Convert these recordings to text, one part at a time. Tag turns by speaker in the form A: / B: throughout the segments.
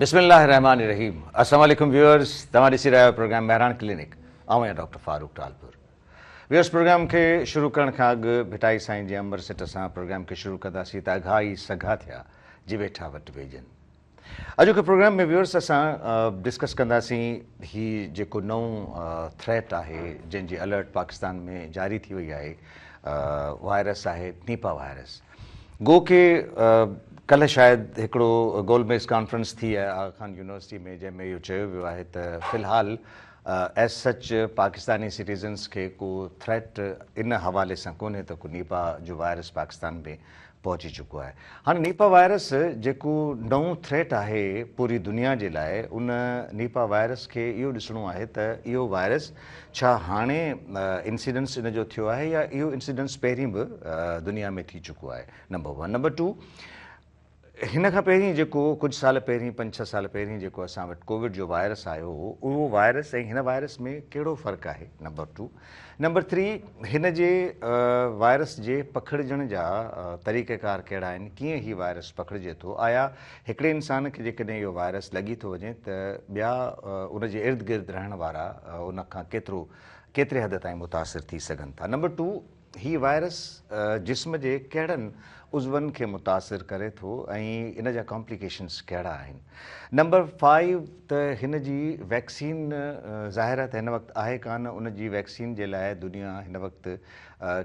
A: बिस्मिल्लाहिर्रहमानिर्रहीम। अस्सलाम वालेकुम व्यूअर्स, तव्हां ॾिसी रहिया आहियो प्रोग्राम बहरान क्लिनिक। आऊं आहियां doctor Farooq Talpur. Viewers, program खे शुरू करण खां अॻु भिटाई साईं जे अमर सिट सां प्रोग्राम खे शुरू कंदासीं त अघाई सघा थिया जी वेठा वटि वेझनि। अॼोके प्रोग्राम में व्यूअर्स असां डिस्कस कंदासीं ही जेको नओं थ्रेट आहे जंहिंजी अलर्ट पाकिस्तान में जारी थी वई आहे, वायरस आहे नीपा वायरस। गो के कल्ह शायदि हिकिड़ो गोलमेज कॉन्फ्रेंस थी आहे आगा खान यूनिवर्सिटी में, जंहिंमें इहो चयो वियो आहे त फ़िलहालु एज़ सच पाकिस्तानी सिटीज़न्स खे को थ्रेट इन हवाले सां कोन्हे त को नीपा जो वायरस पाकिस्तान में पहुची चुको आहे। हाणे नीपा वायरस जेको नओं थ्रेट आहे पूरी दुनिया जे लाइ, उन नीपा वायरस खे इहो ॾिसणो आहे त इहो वायरस छा हाणे इंसिडेंस इन जो थियो आहे या इहो इंसिडेंस पहिरीं बि दुनिया में थी चुको आहे, नंबर 1। नंबर 2, हिन खां पहिरीं जेको कुझु साल पहिरीं 5-6 साल पहिरीं जेको असां वटि कोविड जो वायरस आयो हो, उहो वायरस ऐं हिन वायरस में कहिड़ो फ़र्क़ु आहे, नंबर 2। नंबर 3, हिन जे वायरस जे पखिड़िजण जा तरीक़ेकार कहिड़ा आहिनि, कीअं हीउ वायरस पखिड़िजे थो, आया हिकिड़े इंसान खे जेकॾहिं इहो वायरस लॻी थो वञे त ॿिया उन जे इर्द गिर्द रहण वारा उन खां केतिरे हद ताईं मुतासिर थी सघनि था। नंबर 2, हीउ वायरस जिस्म जे कहिड़नि उज़वनि खे मुतासिर करे थो ऐं इन जा कॉम्प्लिकेशन्स कहिड़ा आहिनि। नंबर 5, त हिन जी वैक्सीन ज़ाहिर आहे त हिन वक़्तु आहे कान, उन जी वैक्सीन जे लाइ दुनिया हिन वक़्तु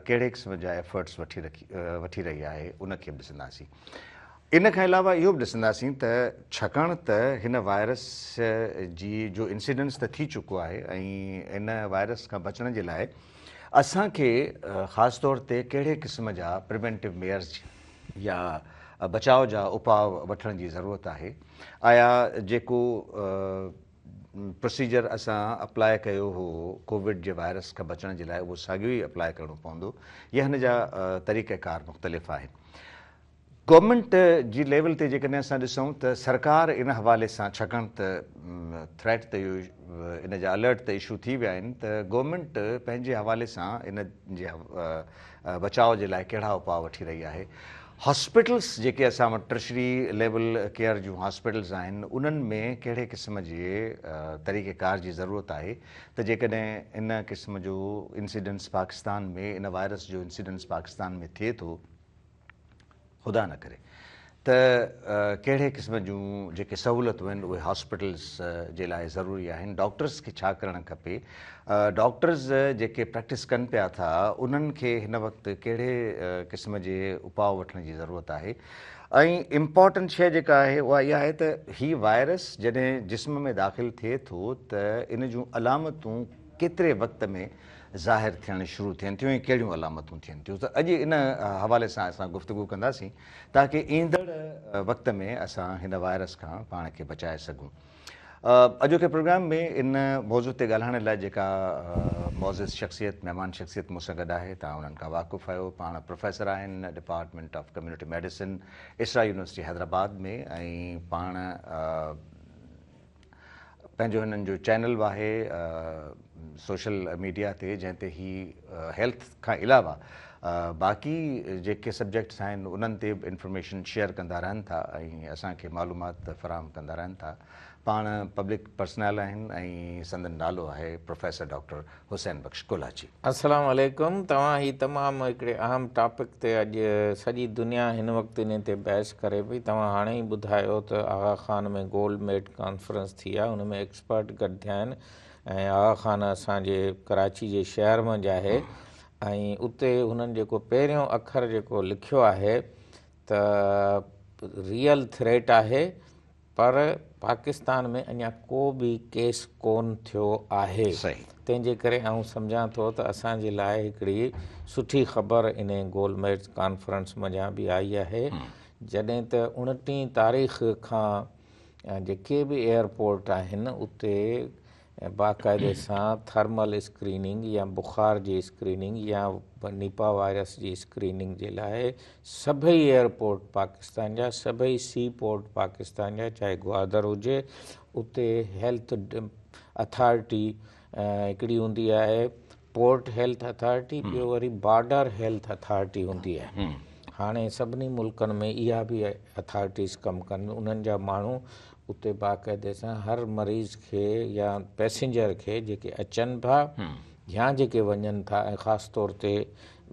A: कहिड़े क़िस्म जा एफर्ट्स वठी रही आहे, उन खे बि ॾिसंदासीं। इन खां अलावा इहो बि ॾिसंदासीं त छाकाणि त हिन वायरस जी जो इंसिडेंस त थी चुको आहे ऐं इन वायरस खां बचण जे लाइ असांखे ख़ासि तौर ते कहिड़े क़िस्म जा प्रिवेंटिव मेयर्स या बचाव जा उपाउ वठण जी ज़रूरत आहे। आया जेको प्रोसीजर असां अप्लाई कयो हो कोविड जे वायरस खां बचण जे लाइ, उहो साॻियो ई अप्लाई करिणो पवंदो या हिन जा तरीक़ेकार मुख़्तलिफ़ आहिनि। गवर्नमेंट जी लेवल ते जेकॾहिं असां ॾिसूं त सरकार इन हवाले सां, छाकाणि त थ्रेट त इहो इन जा अलर्ट त इशू थी विया आहिनि, त गवर्नमेंट पंहिंजे हवाले सां इन जे बचाव जे लाइ कहिड़ा उपाउ वठी रही आहे। हॉस्पिटल्स जेके असां वटि टर्शरी लेवल केयर जूं हॉस्पिटल्स आहिनि, उन्हनि में कहिड़े क़िस्म जे तरीक़ेकार जी ज़रूरत आहे त जेकॾहिं इन क़िस्म जो इंसिडेंस पाकिस्तान में, इन वायरस जो इंसिडेंस पाकिस्तान में थिए थो, ख़ुदा न करे, त कहिड़े क़िस्म जूं जेके सहूलियतूं आहिनि उहे हॉस्पिटल्स जे लाइ ज़रूरी आहिनि। डॉक्टर्स खे छा करणु खपे, डॉक्टर्स जेके प्रैक्टिस कनि पिया था उन्हनि खे हिन वक़्तु कहिड़े क़िस्म जे उपाउ वठण जी ज़रूरत आहे। ऐं इम्पॉर्टेंट शइ जेका आहे उहा इहा आहे त हीउ वायरस जॾहिं जिस्म में दाख़िल थिए थो त इन जूं अलामतूं केतिरे वक़्त में ज़ाहिर थियणु शुरू थियनि थियूं ऐं कहिड़ियूं अलामतूं थियनि थियूं। त अॼु इन हवाले सां असां गुफ़्तगू कंदासीं ताकी ईंदड़ वक़्त में असां हिन वायरस खां पाण खे बचाए सघूं। अॼोके प्रोग्राम में इन मौज़ू ते ॻाल्हाइण लाइ जेका मौज़िज़ शख़्सियत, महिमान शख़्सियत मूंसां गॾु आहे, तव्हां उन्हनि खां वाक़ुफ़ु आहियो। पाण प्रोफेसर आहिनि डिपार्टमेंट ऑफ कम्यूनिटी मेडिसिन, इसरा यूनिवर्सिटी हैदराबाद में, ऐं पाण पंहिंजो हिननि जो चैनल बि आहे सोशल मीडिया ते, जंहिं ते ही हेल्थ खां अलावा बाक़ी जेके सब्जेक्ट्स आहिनि उन्हनि ते बि इंफॉर्मेशन शेयर कंदा रहनि था ऐं असांखे मालूमात फ़राहम कंदा रहनि था। पाण पब्लिक पर्सनल आहिनि ऐं संदन नालो आहे प्रोफेसर डॉक्टर हुसैन बख्श कोलाची।
B: अस्सलाम वालेकुम। तव्हां ही तमामु हिकिड़े अहम टॉपिक ते अॼु सॼी दुनिया हिन वक़्तु इन ते बहस करे पई। तव्हां हाणे ई ॿुधायो त आगा खान में गोल्ड मेड कॉन्फ्रेंस थी आहे, उन में एक्सपर्ट गॾु थिया आहिनि ऐं आगा खान असांजे कराची जे शहर में आहे ऐं उते हुननि जेको पहिरियों अखर जेको लिखियो आहे त रियल थ्रेट आहे, पर पाकिस्तान में अञा को बि केस कोन थियो आहे। तंहिंजे करे आउं सम्झां थो त असांजे लाइ हिकिड़ी सुठी ख़बर इन गोलमेज कॉन्फ्रेंस मञा बि आई आहे, जॾहिं त 29 तारीख़ खां जेके बि एयरपोर्ट आहिनि उते बाक़ाइदे सां थर्मल स्क्रीनिंग या बुख़ार जी स्क्रीनिंग या निपा वायरस जी स्क्रीनिंग जे लाइ सभई एयरपोर्ट पाकिस्तान जा, सभई सी पोर्ट पाकिस्तान जा, चाहे ग्वादर हुजे, उते हेल्थ अथॉरिटी हिकिड़ी हूंदी आहे पोर्ट हेल्थ अथॉरिटी, ॿियो वरी बॉर्डर हेल्थ अथॉरिटी हूंदी आहे। हाणे सभिनी मुल्कनि में इहा बि अथॉरिटीज़ कमु कनि, उन्हनि जा माण्हू उते बाक़ाइदे सां हर मरीज़ खे या पैसेंजर खे जेके अचनि पिया या जेके वञनि था, ऐं ख़ासि तौर ते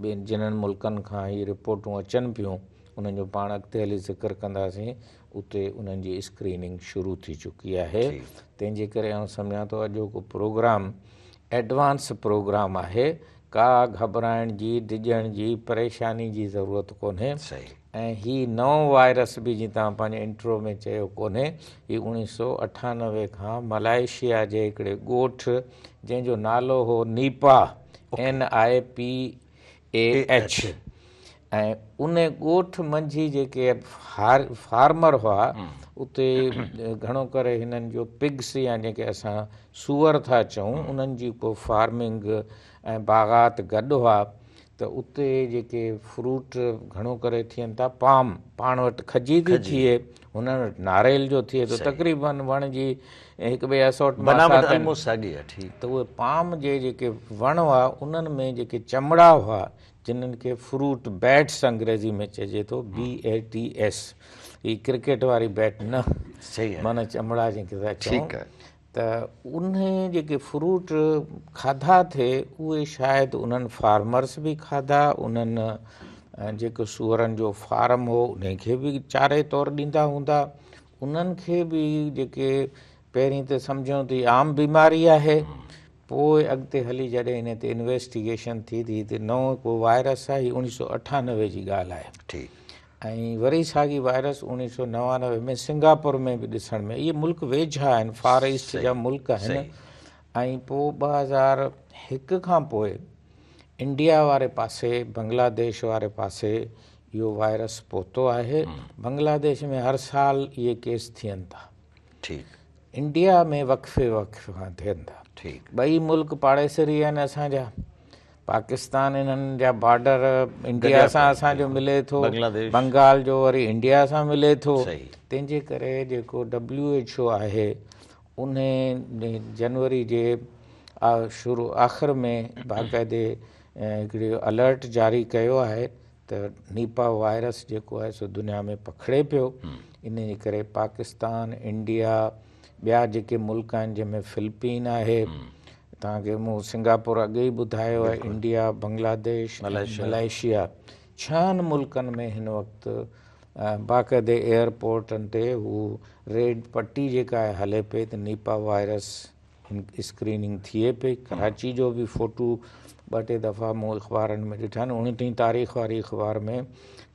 B: ॿियनि जिन्हनि मुल्कनि खां हीअ रिपोर्टूं अचनि पियूं उन्हनि जो पाण अॻिते हली ज़िक्र कंदासीं, उते उन्हनि जी स्क्रीनिंग शुरू थी चुकी आहे। तंहिंजे करे आउं सम्झां थो अॼोको प्रोग्राम एडवांस प्रोग्राम आहे। का घबराइण जी, डिॼण जी, परेशानी जी ज़रूरत कोन्हे। ऐं हीउ नओं वायरस बि जीअं तव्हां पंहिंजे इंट्रो में चयो कोन्हे, हीउ 1998 खां मलाइशिया जे हिकिड़े ॻोठ जंहिंजो नालो हो नीपा, NIPAH, ऐं उन ॻोठ मंझि जेके फार्मर हुआ उते घणो करे हिननि जो पिग्स या जेके असां सूअर था चऊं उन्हनि जी को फार्मिंग ऐं बाग़ात गॾु हुआ। त उते जेके फ्रूट घणो करे थियनि था, पाण वटि खजी थी थिए, हुन वटि नारेल जो थिए थो, तक़रीबन वण जी हिकु ॿिए असोट त उहे पाम जे जेके वण हुआ उन्हनि में जेके चमड़ा हुआ जिन्हनि खे फ्रूट बैट्स अंग्रेज़ी में चइजे थो, BATS, ही क्रिकेट वारी बैट न, माना चमड़ा जंहिंखे था चऊं, त उन जेके फ्रूट खाधा थिए उहे शायदि उन्हनि फार्मर्स बि खाधा, उन्हनि जेको सूअरनि जो फार्म हो उनखे बि चारे तौरु ॾींदा हूंदा, उन्हनि खे बि जेके पहिरीं त सम्झूं त आम बीमारी आहे, पोइ अॻिते हली जॾहिं हिन ते इन्वेस्टिगेशन थी त नओं को वायरस आहे, 1998 जी ॻाल्हि आहे। ऐं वरी साॻी वायरस 1999 में सिंगापुर में बि ॾिसण में, इहे मुल्क वेझा आहिनि, फार ईस्ट जा मुल्क आहिनि। ऐं पोइ 2001 खां पोइ इंडिया वारे पासे, बांग्लादेश वारे पासे इहो वायरस पहुतो आहे। बांग्लादेश में हर साल इहे केस थियनि था, इंडिया में वक़्फ़े खां थियनि था। ॿई मुल्क पाड़ेसरी आहिनि असांजा, पाकिस्तान इन्हनि जा बॉर्डर इंडिया सां असांजो मिले थो, बंगाल जो वरी इंडिया सां मिले थो। तंहिंजे करे जेको WHO आहे उन जनवरी जे आख़िर में बाक़ाइदे हिकिड़ी अलर्ट जारी कयो आहे त नीपा वायरस जेको आहे सो दुनिया में पखिड़े पियो। इन जे करे पाकिस्तान, इंडिया, ॿिया जेके मुल्क आहिनि जंहिंमें फिलिपीन आहे, तव्हांखे मूं सिंगापुर अॻे ई ॿुधायो आहे, इंडिया, बांग्लादेश, मलेशिया, 6 मुल्कनि में हिन वक़्तु बाक़ाइदे एयरपोर्टनि ते हू रेड पटी जेका आहे हले पई त नीपा वायरस स्क्रीनिंग थिए पई। कराची जो बि फोटू 2-3 दफ़ा मूं अख़बारनि में ॾिठा आहिनि। 29 तारीख़ वारी अख़बार में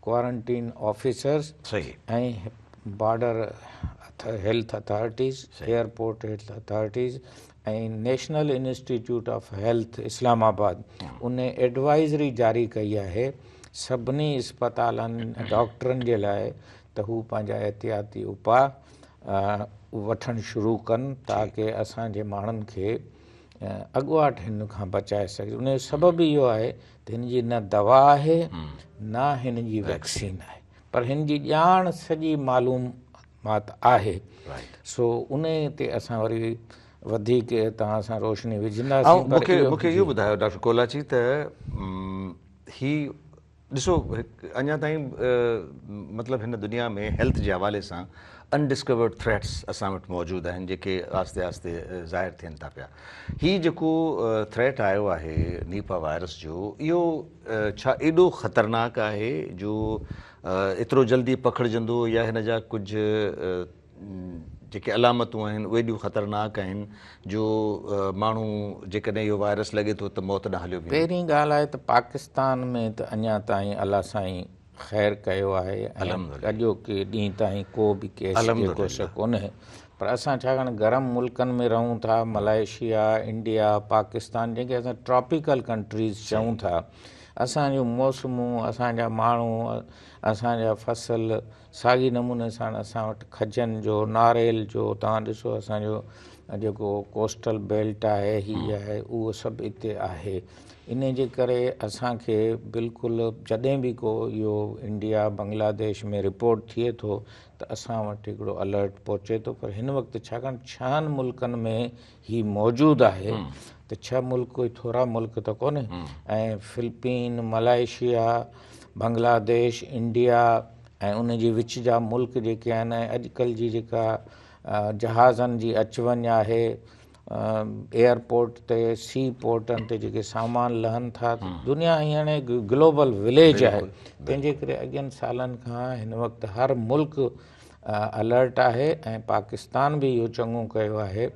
B: क्वारंटीन ऑफिसर्स ऐं border health authorities, airport health authorities ऐं National Institute of Health Islamabad उन एडवाइज़री जारी कई आहे सभिनी अस्पतालनि डॉक्टरनि जे लाइ त हू पंहिंजा एहतियाती उपाय वठणु शुरू कनि ताकी असांजे माण्हुनि खे अॻुवाट हिन खां बचाए सघे। उन जो सबबु इहो आहे त हिन जी न दवा आहे न हिन जी वैक्सीन आहे, पर हिन जी ॼाण सॼी मालूमात आहे। सो उन ते असां वरी वधीक तव्हां सां रोशनी विझंदासीं।
A: मूंखे इहो ॿुधायो डॉक्टर कोलाची त ही ॾिसो अञा ताईं मतिलबु हिन दुनिया में हेल्थ जे हवाले सां अनडिस्कवर्ड थ्रेट्स असां वटि मौजूदु आहिनि जेके आहिस्ते आहिस्ते ज़ाहिर थियनि था पिया। हीउ जेको थ्रेट आयो आहे नीपा वायरस जो, इहो छा एॾो ख़तरनाक आहे जो एतिरो जल्दी पखिड़जंदो, या हिन जा कुझु जेके अलामतूं आहिनि उहे एॾियूं ख़तरनाक आहिनि जो माण्हू जेकॾहिं इहो वायरस लॻे थो त मौत ॾांहुं हलियो वञे?
B: पहिरीं ॻाल्हि आहे त पाकिस्तान में त अञा ताईं अलाह साईं ख़ैरु कयो आहे, अॼोके ॾींहं ताईं को बि केस जेको सो कोन्हे। पर असां छाकाणि गरम मुल्कनि में रहूं था, मलेशिया, इंडिया, पाकिस्तान, जंहिंखे असां ट्रॉपिकल कंट्रीज़ चऊं था, असांजूं मौसमूं, असांजा माण्हू, असांजा फसल साॻी नमूने सां असां वटि खजनि जो, नारेल जो, तव्हां ॾिसो असांजो जेको कोस्टल बेल्ट आहे, हीअ आहे, उहो सभु हिते आहे। इन जे करे असांखे बिल्कुलु जॾहिं बि को इहो इंडिया बांग्लादेश में रिपोर्ट थिए थो त असां वटि हिकिड़ो अलर्ट पहुचे थो। पर हिन वक़्तु छाकाणि 6 मुल्कनि में हीउ मौजूदु आहे त 6 मुल्क कोई थोरा मुल्क त कोन्हे, ऐं फिलिपीन, मलेशिया, बांग्लादेश, इंडिया ऐं उन जे विच जा मुल्क जेके आहिनि, अॼुकल्ह जी जेका जहाज़नि जी अचु वञु आहे, एयरपोर्ट ते, सी पोर्टनि ते जेके सामान लहनि था, दुनिया हींअर ग्लोबल विलेज आहे। तंहिंजे करे अॻियनि सालनि खां हिन वक़्तु हर मुल्क अलर्ट आहे ऐं पाकिस्तान बि इहो चङो कयो आहे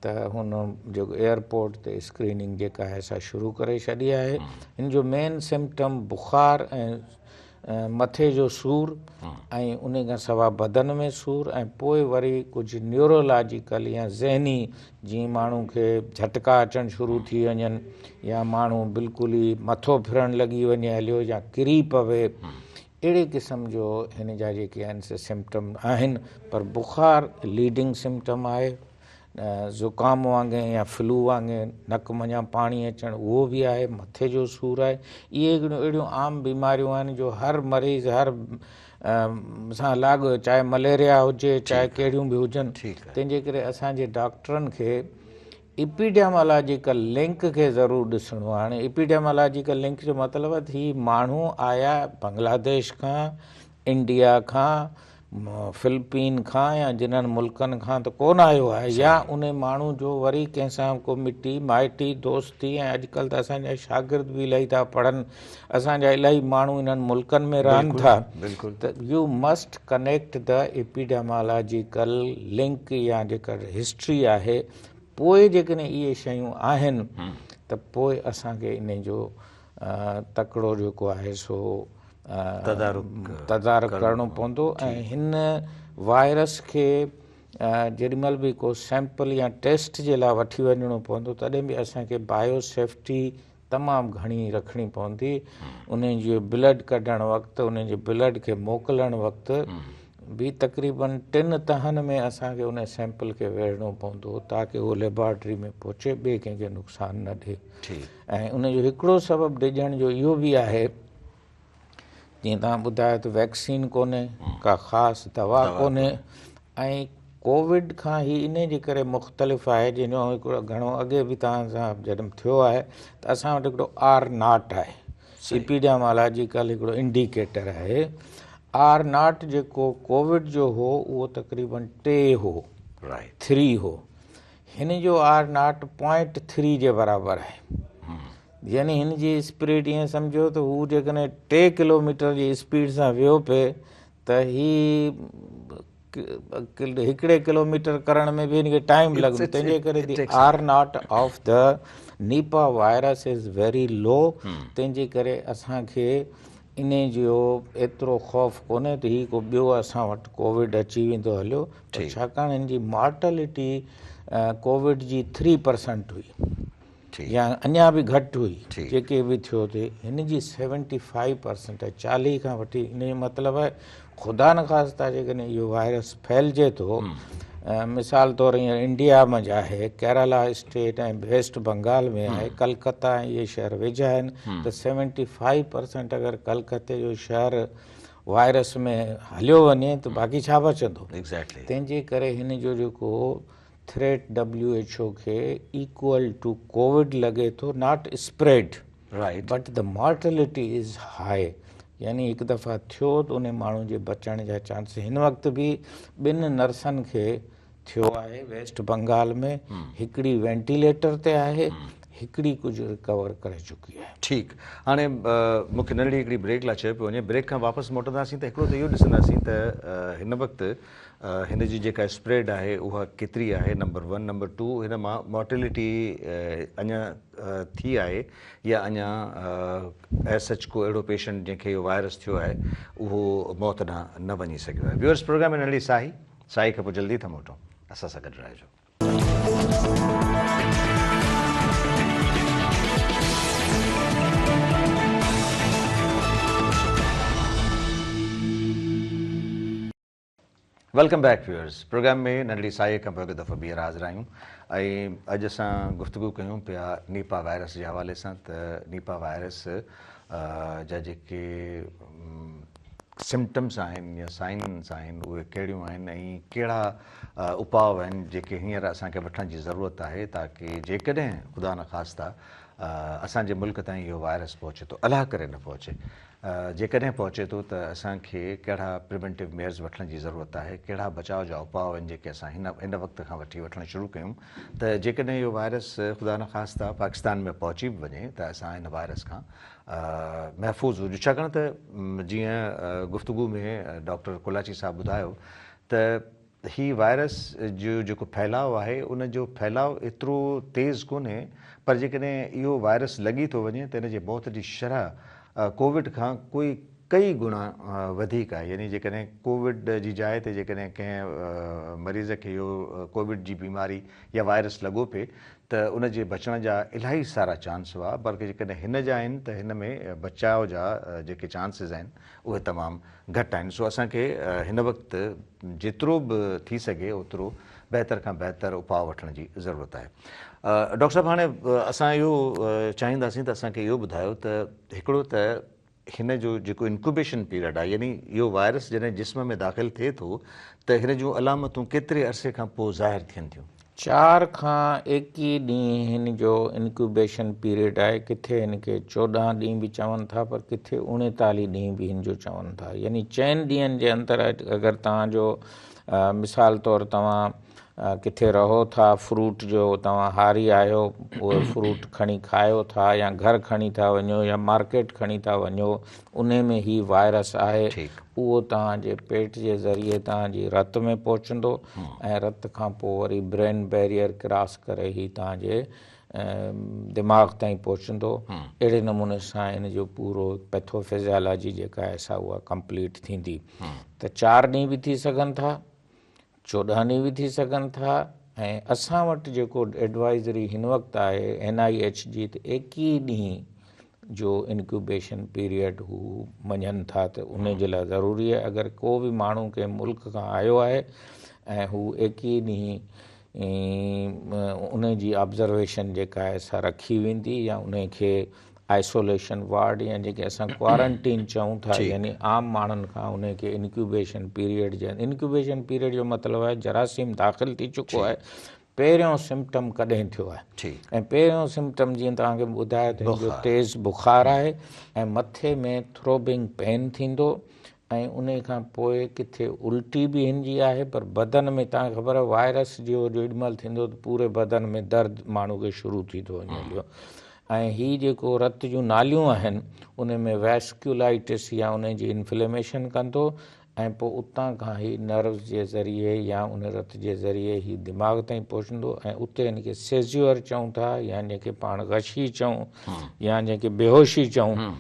B: त हुन जेको एयरपोर्ट ते स्क्रीनिंग जेका आहे असां शुरू करे छॾी आहे। हिन जो मेन सिम्पटम बुखार ऐं मथे जो सूरु ऐं उन खां सवाइ बदन में सूरु ऐं पोइ वरी कुझु न्यूरोलॉजिकल या ज़हनी, जीअं माण्हू खे झटका अचणु शुरू थी वञनि या माण्हू बिल्कुलु ई मथो फिरणु लॻी वञे हलियो या किरी पवे, अहिड़े क़िस्म जो हिन जा जेके आहिनि से सिम्पटम आहिनि। पर बुखार लीडिंग सिम्पटम आहे, ज़ुकाम वांगुरु या फ्लू वांगुरु नक मञा पाणी अचणु उहो बि आहे, मथे जो सूरु आहे। इहे अहिड़ियूं आम बीमारियूं आहिनि जो हर मरीज़ हर सां लाॻु, चाहे मलेरिया हुजे चाहे कहिड़ियूं बि हुजनि। तंहिंजे करे असांजे डॉक्टरनि खे एपिडेमियोलॉजिकल लिंक खे ज़रूरु ॾिसणो आहे। हाणे एपिडेमियोलॉजिकल लिंक जो मतिलबु थी माण्हू आया बांग्लादेश खां, इंडिया खां, फिलिपीन खां या जिन्हनि मुल्कनि खां त कोन आयो आहे, या उन माण्हू जो वरी कंहिंसां को मिटी माइटी दोस्ती, ऐं अॼुकल्ह त असांजा शागिर्द बि इलाही था पढ़नि, असांजा इलाही माण्हू इन्हनि मुल्कनि में रहनि था, त U must connect the epidemiological link या जेका हिस्ट्री आहे। पोइ जेकॾहिं इहे शयूं आहिनि त पोइ असांखे इन जो तकिड़ो जेको आहे सो तदारुक करणो पवंदो। ऐं हिन वायरस खे जेॾीमहिल बि को सैंपल या टेस्ट जे लाइ वठी वञिणो पवंदो तॾहिं बि असांखे बायो सेफ्टी तमामु घणी रखणी पवंदी। उन जो ब्लड कढणु वक़्तु, उन जे ब्लड खे मोकिलणु वक़्तु भी तक़रीबन 3 तहनि में असांखे उन सैंपल खे वेढ़णो पवंदो ताकी उहो लेबॉरेटरी में पहुचे, ॿिए कंहिंखे नुक़सानु न ॾिए। ऐं उन जो हिकिड़ो सबबु डिॼण जो इहो बि आहे, जीअं तव्हां ॿुधायो त वैक्सीन कोन्हे, का ख़ासि दवा कोन्हे, ऐं कोविड खां ई इन जे करे मुख़्तलिफ़ आहे, जंहिंजो हिकिड़ो घणो अॻे बि तव्हां सां जॾहिं थियो आहे त असां वटि हिकिड़ो R0 आहे, एपिडेमियोलॉजिकल हिकिड़ो इंडिकेटर आहे। R0 जेको कोविड जो हो उहो तक़रीबन 3 हो, 3 हो। हिन जो R0 0.3 जे बराबरि आहे, यानी हिन जी स्पीड ईअं सम्झो त हू जेकॾहिं 3 किलोमीटर जी स्पीड सां वियो पिए त ही 1 किलोमीटर करण में बि हिनखे टाइम लॻंदो। तंहिंजे करे R0 of the Nipah virus is very low. तंहिंजे करे असांखे इन जो एतिरो ख़ौफ़ कोन्हे त हीउ को ॿियो असां वटि कोविड अची वेंदो हलियो, छाकाणि हिन जी मॉर्टेलिटी कोविड जी 3% हुई या अञा बि घटि हुई, जेके बि थियो थिए। हिन जी 75% आहे, 40 खां वठी। इन जो मतिलबु आहे ख़ुदा न ख़ास्ता जेकॾहिं इहो वायरस फैलिजे थो, मिसाल तौरु हींअर इंडिया में आहे, केरला स्टेट ऐं वेस्ट बंगाल में आहे, कलकत्ता ऐं इहे शहर वेझा आहिनि, त 75% अगरि कलकत्ते जो शहर वायरस में हलियो वञे त बाक़ी छा बचंदो। तंहिंजे करे हिन जो जेको थ्रेट WHO खे इक्वल टू कोविड लॻे थो, not spread but the mortality is high. यानी हिकु दफ़ा थियो त उन माण्हू जे बचण जा चांस। हिन वक़्तु बि 2 नर्सनि खे थियो आहे वेस्ट बंगाल में, हिकिड़ी वेंटिलेटर ते आहे, हिकिड़ी कुझु रिकवर करे चुकी आहे।
A: ठीकु, हाणे मूंखे नंढड़ी हिकिड़ी ब्रेक लाइ चयो पियो वञे। ब्रेक खां वापसि मोटंदासीं त हिकिड़ो त इहो ॾिसंदासीं त हिन वक़्तु हिन जी जेका स्प्रेड आहे उहा केतिरी आहे, नंबर 1। नंबर 2, हिन मां मॉर्टेलिटी अञा थी आहे या अञा सच को अहिड़ो पेशेंट जंहिंखे इहो वायरस थियो आहे उहो मौत न वञी सघियो आहे। व्यूअर्स, प्रोग्राम में नंढड़ी साई खां पोइ जल्दी था मोटूं, असां सां गॾु रहिजो। Welcome back viewers. प्रोग्राम में नंढड़ी साई खां पोइ हिकु दफ़ो ॿीहर हाज़िर आहियूं ऐं अॼु असां गुफ़्तगू कयूं पिया नीपा वायरस जे हवाले सां त नीपा वायरस जा जेके सिम्पटम्स आहिनि या साइन्स आहिनि उहे कहिड़ियूं आहिनि ऐं कहिड़ा उपाउ आहिनि जेके हींअर असांखे वठण जी ज़रूरत आहे ताकी जेकॾहिं ख़ुदा न ख़ास्ता असांजे मुल्क ताईं इहो वायरस पहुचे थो, अलाह करे न पहुचे। जेकॾहिं पहुचे थो त असांखे कहिड़ा प्रिवेंटिव मेयर्स वठण जी ज़रूरत आहे, कहिड़ा बचाव जा उपाउ आहिनि जेके असां इन वक़्त खां वठी वठणु शुरू कयूं त जेकॾहिं इहो वायरस ख़ुदा न ख़ास्ता पाकिस्तान में पहुची बि वञे त असां इन वायरस खां महफ़ूज़ हुजूं। छाकाणि त जीअं गुफ़्तगू में डॉक्टर कुलाची साहब ॿुधायो त ही वायरस जो जेको फैलाव आहे उन जो फैलाव एतिरो तेज़ कोन्हे, पर जेकॾहिं इहो वायरस लॻी थो वञे त इन जे मौत जी शरह कोविड खां कई गुणा वधीक आहे। यानी जेकॾहिं कोविड जी जाइ ते जेकॾहिं कंहिं मरीज़ खे इहो कोविड जी बीमारी या वायरस लॻो पिए त उन जे बचण जा इलाही सारा चांस हुआ, बल्कि जेकॾहिं हिन जा आहिनि त हिन में बचाव जा जेके चांसिस आहिनि उहे तमामु घटि आहिनि। सो असांखे हिन वक़्तु जेतिरो बि थी सघे ओतिरो बहितर खां बहितर उपाउ वठण जी ज़रूरत आहे। डॉक्टर साहब, हाणे असां इहो चाहींदासीं त असांखे इहो ॿुधायो त हिकिड़ो त हिन जो जेको इंक्यूबेशन पीरियड आहे, यानी इहो वायरस जॾहिं जिस्म में दाख़िल थिए थो त हिन जूं अलामतूं केतिरे अरसे खां पोइ ज़ाहिर थियनि थियूं?
B: 4 खां 21 ॾींहं हिन जो इंक्यूबेशन पीरियड आहे। किथे हिन खे 14 ॾींहं बि चवनि था, पर किथे 39 ॾींहं बि हिन जो चवनि था। यानी 4 ॾींहंनि जे अंदर अगरि तव्हांजो मिसाल तौरु तव्हां किथे रहो था, फ्रूट जो तव्हां हारी आहियो, उहो फ्रूट खणी खायो था, या घर खणी था वञो, या मार्केट खणी था वञो, उन में ही वायरस आहे, उहो तव्हांजे पेट जे ज़रिए तव्हांजी रत में पहुचंदो ऐं रत खां पोइ वरी ब्रेन बैरियर क्रॉस करे ही तव्हांजे दिमाग़ ताईं पहुचंदो। अहिड़े नमूने सां इन जो पूरो पैथोफिज़ियोलॉजी जेका आहे सा उहा कंप्लीट थींदी। त 4 ॾींहं बि थी सघनि था, 14 ॾींहं बि थी सघनि था, ऐं असां वटि जेको एडवाइज़री हिन वक़्तु आहे NIH जी, त 21 ॾींहं जो इंक्यूबेशन पीरियड हू मञनि था त उन जे लाइ ज़रूरी आहे। अगरि को बि माण्हू कंहिं मुल्क खां आयो आहे ऐं हू 21 ॾींहं उन जी ऑब्ज़र्वेशन जेका आहे सा रखी वेंदी, या उन खे आइसोलेशन वार्ड या जेके असां क्वारंटीन चऊं था, यानी आम माण्हुनि खां उन खे इंक्यूबेशन पीरियड जो मतिलबु आहे जरासीम दाख़िल थी चुको आहे, पहिरियों सिम्पटम कॾहिं थियो आहे। ऐं पहिरियों सिम्पटम जीअं तव्हांखे ॿुधायो त हिनजो तेज़ बुख़ारु आहे ऐं मथे में थ्रोबिंग पेन थींदो, ऐं उन खां पोइ किथे उल्टी बि हिन जी आहे, पर बदन में तव्हांखे ख़बर आहे वायरस जो जेॾीमहिल थींदो त पूरे बदन में दर्द माण्हू खे शुरू थी थो वञे हलियो। ऐं हीअ जेको रत जूं नालियूं आहिनि उन में वैस्कुलाइटिस या उन जी इन्फ्लेमेशन कंदो, ऐं पोइ उतां खां ई नर्व्स जे ज़रिए या उन रत जे ज़रिए ई दिमाग़ ताईं पहुचंदो, ऐं उते हिन खे सेज़्यूअर चऊं था, या जेके पाण गशी चऊं, या जेके बेहोशी चऊं,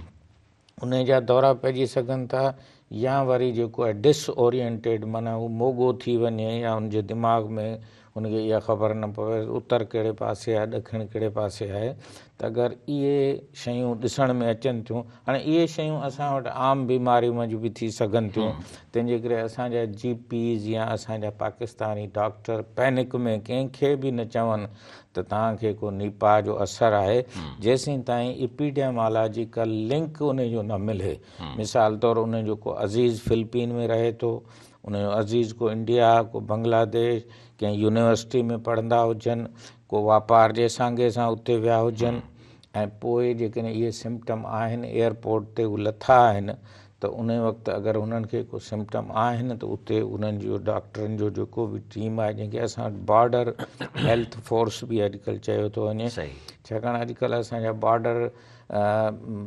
B: उन जा दौरा पइजी सघनि था, या वरी जेको आहे डिसओरिएंटेड, माना हू मोगो थी वञे, या उनजे दिमाग़ में उनखे इहा ख़बर न पवे उत्तर कहिड़े पासे आहे, ॾखिण कहिड़े पासे आहे। त अगरि इहे शयूं ॾिसण में अचनि थियूं, हाणे इहे शयूं असां वटि आम बीमारियूं में बि थी सघनि थियूं, तंहिंजे करे असांजा GPs या असांजा पाकिस्तानी डॉक्टर पैनिक में कंहिंखे बि न चवनि त तव्हांखे को निपा जो असरु आहे, जेसीं ताईं एपिडेमियोलॉजिकल लिंक उन जो न मिले। मिसाल तौरु उन जो को अज़ीज़ फिलिपीन में रहे थो, उनजो अज़ीज़ को इंडिया, को बांग्लादेश, कंहिं यूनिवर्सिटी में पढ़ंदा हुजनि, को वापार जे सांगे सां उते विया हुजनि, ऐं पोइ जेकॾहिं इहे सिम्पटम आहिनि, एयरपोर्ट ते उहे लथा आहिनि, त उन वक़्तु अगरि उन्हनि खे को सिम्पटम आहिनि त उते उन्हनि जो डॉक्टरनि जो जेको बि टीम आहे, जंहिंखे असां बॉर्डर हेल्थ फोर्स बि अॼुकल्ह चयो थो वञे, छाकाणि अॼुकल्ह असांजा बॉर्डर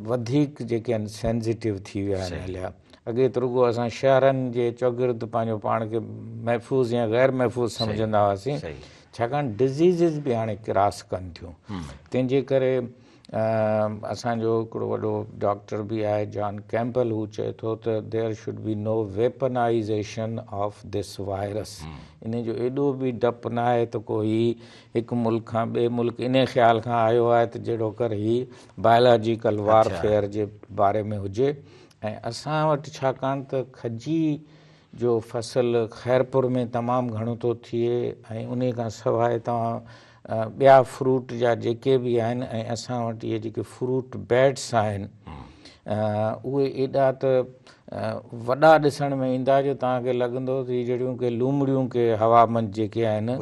B: वधीक जेके आहिनि सेंसिटिव थी विया आहिनि हलिया। अॻे त रुॻो असां शहरनि जे चौगिर्द पंहिंजो पाण खे महफ़ूज़ या ग़ैर महफ़ूज़ सम्झंदा हुआसीं, छाकाणि डिज़ीज़िस बि हाणे क्रॉस कनि थियूं। तंहिंजे करे असांजो हिकिड़ो वॾो डॉक्टर बि आहे जॉन कैम्पल, हू चए थो त there should be no weaponization of this virus. इन जो एॾो बि डपु न आहे त कोई हिकु मुल्क खां ॿिए मुल्क इन ख़्याल खां आयो आहे त जहिड़ो कर ही बायोलॉजिकल वारफेयर जे बारे में हुजे। ऐं असां वटि छाकाणि त खजी जो फ़सुलु ख़ैरपुर में तमामु घणो थो थिए, ऐं उन खां सवाइ तव्हां ॿिया फ्रूट जा जेके बि आहिनि, ऐं असां वटि इहे जेके फ्रूट बैट्स आहिनि उहे एॾा त वॾा ॾिसण में ईंदा जो तव्हांखे लॻंदो त जहिड़ियूं के लूमड़ियूं के हवा मंझि जेके आहिनि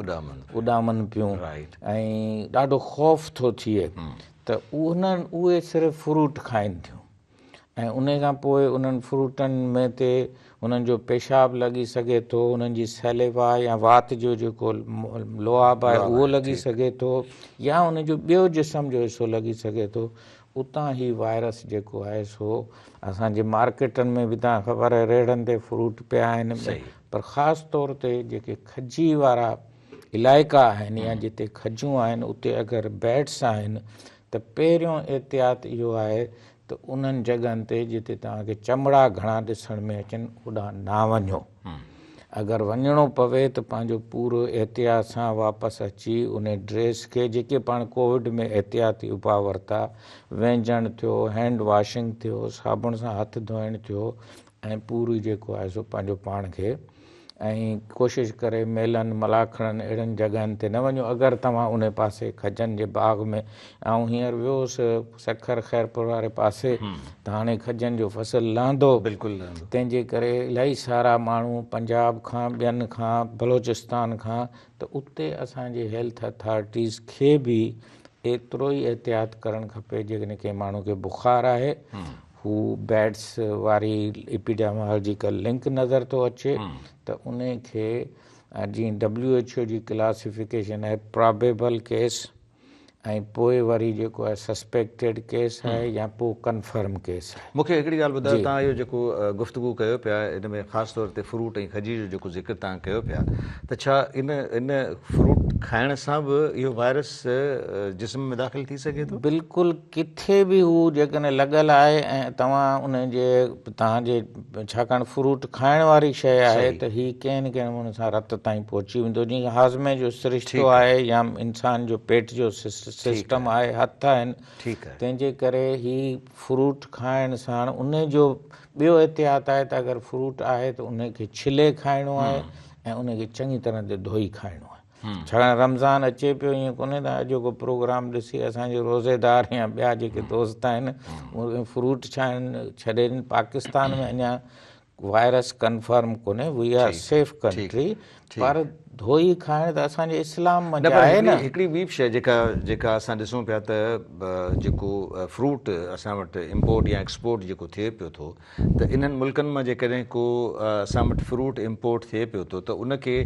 B: उॾामनि पियूं, ऐं ॾाढो ख़ौफ़ थो थिए। त उहे सिर्फ़ु फ्रूट खाइनि थियूं ऐं उन खां पोइ उन्हनि फ्रूटनि में ते उन्हनि जो पेशाब लॻी सघे थो, उन्हनि जी सैलेवा या वात जो जेको लोआब आहे उहो लॻी सघे थो, या उनजो ॿियो जिस्म जो हिसो लॻी सघे थो। उतां ई वायरस जेको आहे सो असांजे मार्केटनि में बि तव्हां ख़बर आहे रेड़नि ते फ्रूट पिया आहिनि, पर ख़ासि तौर ते जेके खजी वारा इलाइक़ा आहिनि या जिते खजूं आहिनि उते अगरि बैट्स आहिनि त पहिरियों एहतियात इहो आहे त उन्हनि जॻहनि ते जिते तव्हांखे चमड़ा घणा ॾिसण में अचनि ओॾां ना वञो। अगरि वञिणो पवे त पंहिंजो पूरो एहतियात सां वापसि अची उन ड्रेस खे, जेके पाण कोविड में एहतियाती उपाउ वरिता, वेंझण थियो, हैंड वॉशिंग थियो, साबुण सां हथ धोइणु थियो, ऐं पूरी जेको आहे सो पंहिंजो पाण खे ऐं कोशिशि करे मेलनि मलाखड़नि अहिड़नि जॻहनि ते न वञो। अगरि तव्हां उन पासे खजनि जे बाग़ में, ऐं हींअर वियोसि सखर खैरपुर वारे पासे, त हाणे खजनि जो फसल लहंदो,
A: बिल्कुलु,
B: तंहिंजे करे इलाही सारा माण्हू पंजाब खां ॿियनि खां बलोचिस्तान खां, त उते असांजे हेल्थ अथॉरिटीज़ खे बि एतिरो ई एहतियात करणु खपे। जेकॾहिं कंहिं माण्हू खे बुख़ारु आहे, हू बैट्स वारी एपिडेमियोलॉजिकल लिंक नज़र थो अचे त उन खे जीअं WHO जी क्लासिफिकेशन आहे प्रॉबेबल केस, ऐं पोइ वरी जेको आहे सस्पेक्टेड केस आहे या पोइ कंफर्म केस आहे।
A: मूंखे हिकिड़ी ॻाल्हि ॿुधायो, तव्हां इहो जेको गुफ़्तगू कयो पिया इन में ख़ासि तौर ते फ्रूट ऐं खजी जो जेको ज़िक्र तव्हां कयो पिया, त छा इन फ्रूट खाइण सां बि इहो वायरस जिस्म में दाख़िल थी सघे थो?
B: बिल्कुलु, किथे बि हू जेकॾहिं लॻल आहे ऐं तव्हां उनजे तव्हांजे, छाकाणि फ्रूट खाइण वारी शइ आहे त हीअ कंहिं न कंहिं नमूने सां रत ताईं पहुची वेंदो। जीअं हाज़मे जो सिरिश्तो आहे या इंसान जो पेट जो सिस्टम आहे, हथ आहिनि, तंहिंजे करे ही फ्रूट खाइण सां उनजो ॿियो एहतियात आहे त अगरि फ्रूट आहे त उनखे छिले खाइणो आहे ऐं उनखे चङी तरह ते धोई खाइणो आहे। छाकाणि रमज़ान अचे पियो, ईअं कोन्हे त अॼु को प्रोग्राम ॾिसी असांजे रोज़ेदार या ॿिया जेके दोस्त आहिनि उहे फ्रूट खाइण छॾे ॾिन। पाकिस्तान में अञा वायरस कंफर्म कोन्हे, वी आर सेफ कंट्री, पर धोई खाइण त असांजे इस्लाम में आहे न।
A: हिकिड़ी ॿी शइ जेका असां ॾिसूं पिया त जेको फ्रूट असां वटि इम्पोर्ट या एक्सपोर्ट जेको थिए पियो थो, त इन्हनि मुल्कनि मां जेकॾहिं को असां वटि फ्रूट इम्पोर्ट थिए पियो थो त उनखे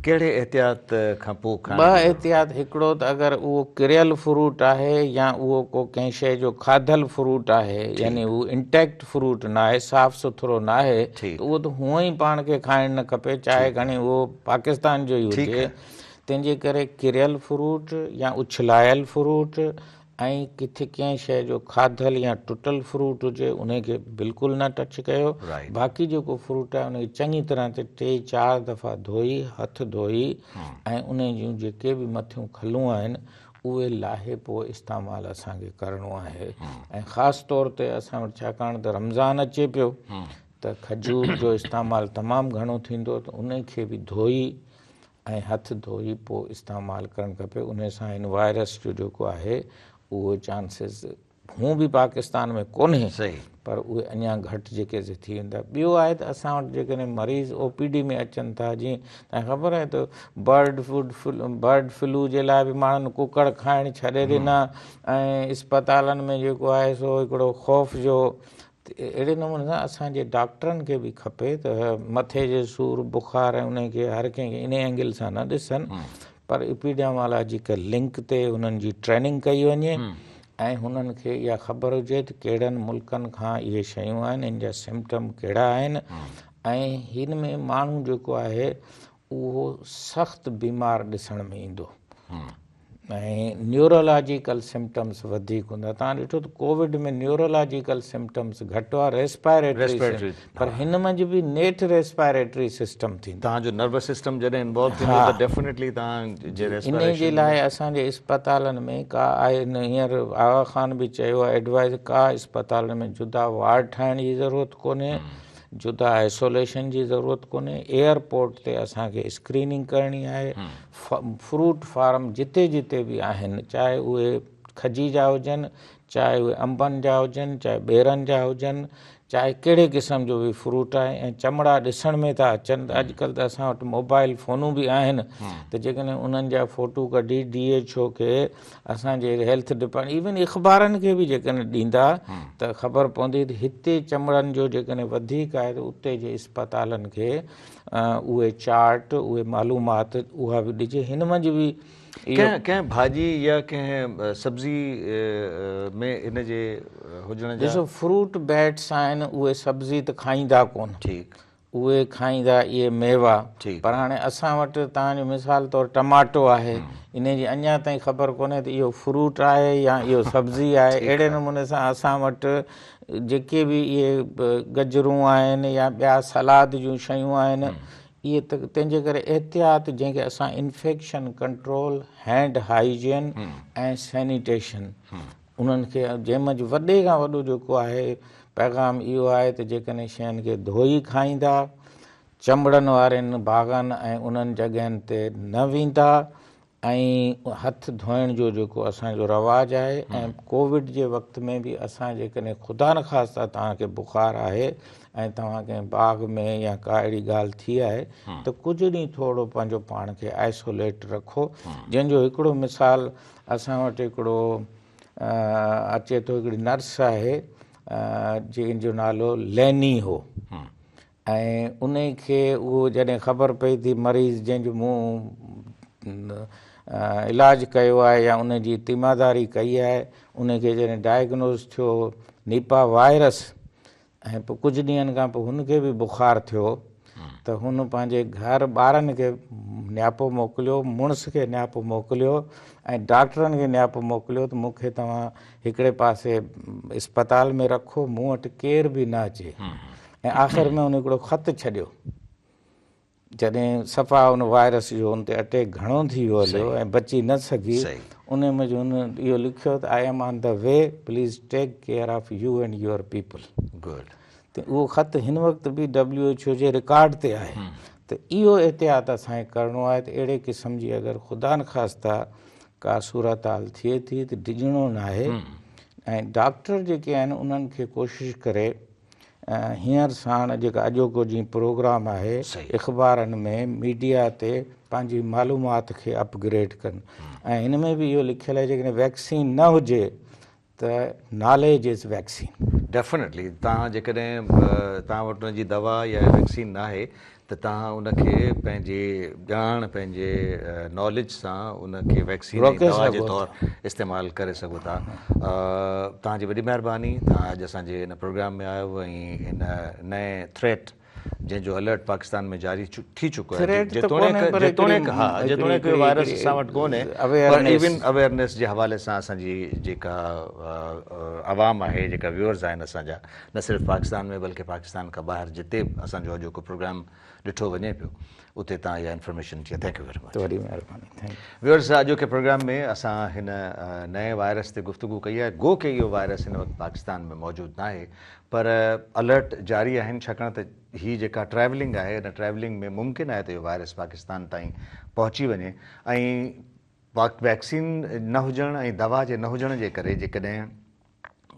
A: कहिड़े एहतियात खां पोइ खाइणु?
B: ॿ एहतियात। हिकिड़ो त अगरि उहो किरियल फ्रूट आहे या उहो को कंहिं शइ जो खाधल फ्रूट आहे, यानी उहो इंटेक्ट फ्रूट न आहे, साफ़ सुथरो न आहे, त उहो त हूअं ई पाण खे खाइणु न खपे, चाहे घणी उहो पाकिस्तान जो ई हुजे। तंहिंजे करे किरियल फ्रूट या उछलायल फ्रूट ऐं किथे कंहिं शइ जो खाधल या टुटल फ्रूट हुजे उनखे बिल्कुलु न टच कयो। बाक़ी जेको फ्रूट आहे उनखे चङी तरह ते 3-4 दफ़ा धोई, हथ धोई, ऐं उन जूं जेके बि मथियूं खलूं आहिनि उहे लाहे पोइ इस्तेमालु असांखे करिणो आहे। ऐं ख़ासि तौर ते असां वटि छाकाणि त रमज़ान अचे पियो त खजूर जो इस्तेमालु तमामु घणो थींदो, त उनखे बि धोई ऐं हथ धोई पोइ इस्तेमालु करणु खपे। उन सां हिन वायरस जो जेको आहे उहो चांसिस हूं बि पाकिस्तान में कोन्हे, पर उहे अञा घटि जेके थी वेंदा। ॿियो आहे त असां वटि जेकॾहिं मरीज़ OPD में अचनि था, जीअं तव्हांखे ख़बर आहे त बर्ड फ्लू जे लाइ बि माण्हुनि कुकड़ खाइण छॾे ॾिना, ऐं इस्पतालनि में जेको आहे सो हिकिड़ो ख़ौफ़ जो। अहिड़े नमूने सां असांजे डॉक्टरनि खे बि खपे त मथे जे सूरु बुख़ार ऐं उनखे हर कंहिंखे इन एंगल सां न ॾिसनि, पर एपिडेमियोलॉजिकल लिंक ते उन्हनि जी ट्रेनिंग कई वञे ऐं हुननि खे इहा ख़बर हुजे त कहिड़नि मुल्कनि खां इहे शयूं आहिनि, इन जा सिम्पटम कहिड़ा आहिनि, ऐं हिन में माण्हू जेको आहे उहो सख़्तु बीमार ॾिसण में ईंदो ऐं न्यूरोलॉजिकल सिम्पटम्स वधीक हूंदा। तव्हां ॾिठो त कोविड में न्यूरोलॉजिकल सिम्पटम्स घटि हुआ, रेस्पायरेटरी, पर हिन में बि नेठ रेस्पायरेटरी सिस्टम थींदो।
A: तव्हांजो नर्वस सिस्टम जॾहिं इन्वॉल्व थींदो त डेफिनेटली
B: इन जे लाइ असांजे इस्पतालनि में का आहे न, हींअर आगा ख़ान बि चयो आहे एडवाइज़, का इस्पतालनि में जुदा वार्ड ठाहिण जी ज़रूरत कोन्हे, जुदा आइसोलेशन जी ज़रूरत कोन्हे। एयरपोर्ट ते असांखे स्क्रीनिंग करणी आहे। फ्रूट फार्म जिते जिते बि आहिनि, चाहे उहे खजी जा हुजनि, चाहे उहे अंबनि जा हुजनि, चाहे ॿेरनि जा हुजनि, चाहे कहिड़े क़िस्म जो बि फ्रूट आहे, ऐं चमड़ा ॾिसण में था अचनि। त अॼुकल्ह त असां वटि मोबाइल फ़ोनूं बि आहिनि, त जेकॾहिं उन्हनि जा फ़ोटू कढी DHO खे असांजे हेल्थ डिपार्टमेंट इवन अख़बारनि खे बि जेकॾहिं ॾींदा त ख़बर पवंदी त हिते चमड़नि जो जेकॾहिं वधीक आहे त उते जे इस्पतालनि खे उहे चार्ट, उहे मालूमात उहा बि ॾिजे। हिन मंझि बि
A: कंहिं भाॼी या कंहिं सब्ज़ी में इन जे हुजण जा
B: ॾिसो, फ्रूट बैट्स आहिनि, उहे सब्ज़ी त खाईंदा कोन,
A: ठीकु,
B: उहे खाईंदा इहे मेवा।
A: ठीकु।
B: पर हाणे असां वटि तव्हांजो मिसाल तौरु टमाटो आहे, इन जी अञा ताईं ख़बर कोन्हे त इहो फ्रूट आहे या इहो सब्ज़ी आहे। अहिड़े नमूने सां असां वटि जेके बि इहे गजरूं आहिनि या ॿिया सलाद जूं शयूं आहिनि, इहे त तंहिंजे करे एहतियात जंहिंखे असां इन्फेक्शन कंट्रोल, हैंड हाइजीन ऐं सैनिटेशन, उन्हनि खे जंहिं मंझि वॾे खां वॾो जेको आहे पैगाम इहो आहे त जेकॾहिं शयुनि खे धोई खाईंदा, चमड़नि वारनि बाग़नि ऐं उन्हनि जॻहियुनि ते न वेंदा, ऐं हथ धोइण जो जेको असांजो रवाजु आहे, ऐं कोविड जे वक़्त में बि असां जेकॾहिं ख़ुदा न ख़ास्ता तव्हांखे बुख़ारु आहे ऐं तव्हां कंहिं बाग़ में या का अहिड़ी ॻाल्हि थी आहे त कुझु ॾींहुं थोरो पंहिंजो पाण खे आइसोलेट रखो। जंहिंजो हिकिड़ो मिसाल असां वटि हिकिड़ो अचे थो, हिकिड़ी नर्स आहे जंहिंजो नालो लैनी हो, ऐं उन खे उहो जॾहिं ख़बर पई थी मरीज़ जंहिंजो मूं इलाजु कयो आहे या उन जी तीमादारी कई आहे, उनखे जॾहिं डायग्नोज़ थियो निपा वायरस, ऐं पोइ कुझु ॾींहंनि खां पोइ हुनखे बि बुख़ारु थियो, त हुन पंहिंजे घर ॿारनि खे नियापो मोकिलियो, मुड़ुस खे नियापो मोकिलियो ऐं डॉक्टरनि खे नियापो मोकिलियो त मूंखे तव्हां हिकिड़े पासे इस्पताल में रखो, मूं वटि केर बि न अचे। ऐं आख़िर में हुन हिकिड़ो ख़तु छॾियो, जॾहिं सफ़ा हुन वायरस जो हुन ते अटैक घणो थी वियो हलियो ऐं बची न सघी, उन में हुन इहो लिखियो त I am on the way, please take care of you and your people.
A: Good.
B: त उहो ख़तु हिन वक़्तु बि WHO जे रिकॉर्ड ते आहे। त इहो एहतियात असांखे करिणो आहे त अहिड़े क़िस्म जी अगरि ख़ुदा न ख़ास्ता का सूरत हाल थिए थी त डिॼणो न आहे। ऐं डॉक्टर जेके आहिनि उन्हनि खे कोशिशि करे हींअर साण जेका अॼोको जीअं प्रोग्राम आहे अख़बारनि में मीडिया ते पंहिंजी मालूमात खे अपग्रेड कनि। ऐं हिन में बि इहो लिखियलु आहे जेकॾहिं वैक्सीन न हुजे त नॉलेज इज़ वैक्सीन।
A: डेफिनेटली तव्हां जेकॾहिं तव्हां वटि उनजी दवा या वैक्सीन न आहे त तव्हां उनखे पंहिंजे ॼाण, पंहिंजे नॉलेज सां उनखे वैक्सीन दवा जे तौरु इस्तेमालु करे सघो था। तव्हांजी वॾी महिरबानी, तव्हां अॼु असांजे हिन प्रोग्राम में आयो ऐं हिन नए थ्रेट जंहिंजो अलर्ट पाकिस्तान में जारी थी चुको आहे, जेतोणीकि वायरस असां वटि कोन्हे, पर इवन अवेयरनेस जे हवाले सां असांजी जेका आवाम आहे, जेका व्यूअर्स आहिनि असांजा, न सिर्फ़ु पाकिस्तान में बल्कि पाकिस्तान खां ॿाहिरि जिते बि असांजो अॼोको प्रोग्राम ॾिठो वञे पियो उते तव्हां इहा इन्फॉर्मेशन थी। Thank U very much.
B: वॾी महिरबानी।
A: व्यूअर्स, अॼोके प्रोग्राम में असां हिन नए वायरस ते गुफ़्तगू कई आहे। गो के इहो वायरस हिन वक़्तु पाकिस्तान में मौजूदु न आहे, पर अलर्ट जारी आहिनि, छाकाणि त हीअ जेका ट्रैवलिंग आहे, हिन ट्रैवलिंग में मुमकिन आहे त इहो वायरस पाकिस्तान ताईं पहुची वञे। ऐं वैक्सीन न हुजण ऐं दवा जे न हुजण जे करे जेकॾहिं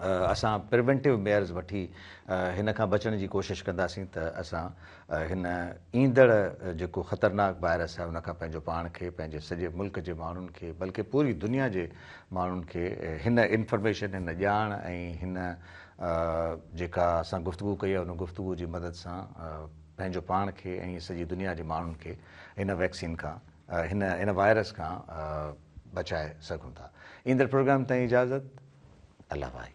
A: असां प्रिवेंटिव मेयर्स वठी हिन खां बचण जी कोशिशि कंदासीं त असां हिन ईंदड़ जेको ख़तरनाक वायरस आहे उनखां पंहिंजो पाण खे, पंहिंजे सॼे मुल्क जे माण्हुनि खे, बल्कि पूरी दुनिया जे माण्हुनि खे हिन इंफॉर्मेशन, हिन ॼाण ऐं हिन जेका असां गुफ़्तगू कई आहे उन गुफ़्तगू जी मदद सां पंहिंजो पाण खे ऐं सॼी दुनिया जे माण्हुनि खे हिन वैक्सीन खां, हिन वायरस खां बचाए सघूं था। ईंदड़ प्रोग्राम ताईं इजाज़त। अल्लाह भाई।